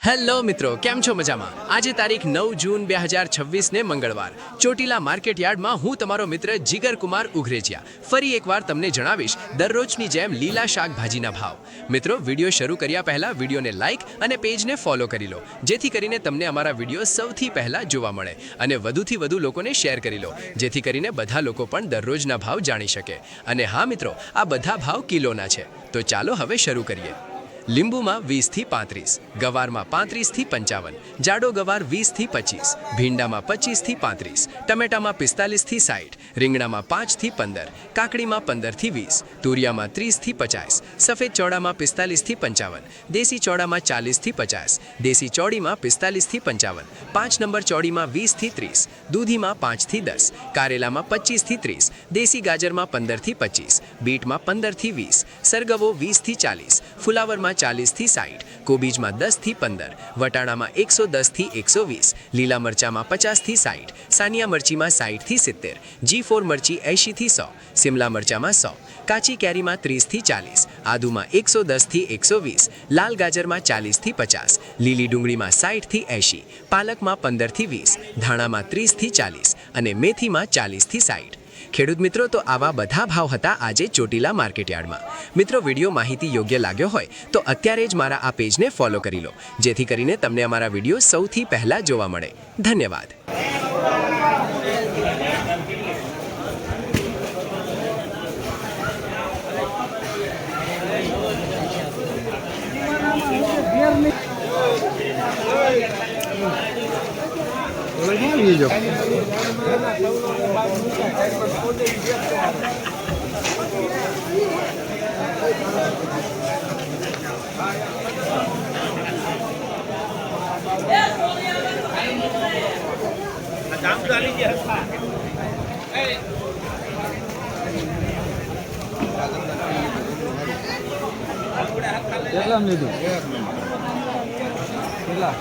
Hello મિત્રો, કેમ છો? મજામાં? આજે તારીખ 9 જૂન 2026 ને મંગળવાર ચોટીલા માર્કેટ યાર્ડમાં હું તમારો મિત્ર જીગર કુમાર ઉઘરેજિયા ફરી એકવાર તમને જણાવીશ દરરોજની જેમ લીલા શાકભાજીના ભાવ. મિત્રો, વિડીયો શરૂ કર્યા પહેલા વિડીયોને લાઇક અને પેજને ફોલો કરી લો, જેથી કરીને તમને અમારા વિડીયો સૌથી પહેલા જોવા મળે અને વધુથી વધુ લોકોને શેર કરી લો, જેથી કરીને બધા લોકો પણ દરરોજના ભાવ જાણી શકે. અને હા મિત્રો, આ બધા ભાવ કિલોના છે. તો ચાલો હવે શરૂ કરીએ. લીંબુમાં 20 થી 35, ગવારમાં 35 થી 55, જાડો ગવાર 20 થી 25, ભીંડામાં 25 થી 35, ટમેટામાં 45 થી 60, રીંગણામાં 5 થી 15, કાકડીમાં 15 થી 20, તુરિયામાં 30 થી 50, સફેદ ચોળામાં 45 થી 55, દેશી ચોળામાં 40 થી 50, દેશી ચોળીમાં 45 થી 55, 5 નંબર ચોળીમાં 20 થી 30, દૂધીમાં 5 થી 10, કારેલામાં 25 થી 30, દેશી ગાજરમાં 15 થી 25, બીટમાં 15 થી 20, સરગવો 20 થી 40, ફુલાવરમાં 40 થી 60, કોબીજમાં 10 થી 15, વટાણામાં 110 થી 120, લીલા મરચામાં 50 થી 60, સાનિયા મરચીમાં 60 થી 70, G4 મરચી 80 થી 100, સિમલા મરચામાં 100, કાચી કેરીમાં 30 થી 40, આદુમાં 110 થી 120, લાલ ગાજરમાં 40 થી 50, લીલી ડુંગળીમાં 60 થી 80, પાલકમાં 15 થી 20, ધાણામાં 30 થી 40 અને મેથીમાં 40 થી 60. ખેડૂત મિત્રો, તો આવા બધા ભાવ હતા આજે ચોટીલા માર્કેટયાર્ડમાં. મિત્રો, વિડીયો માહિતી યોગ્ય લાગ્યો હોય તો અત્યારે જ મારા આ પેજને ફોલો કરી લો, જેથી કરીને તમને અમારા વિડીયો સૌથી પહેલા જોવા મળે. ધન્યવાદ. કેટલા લીધું કેટલા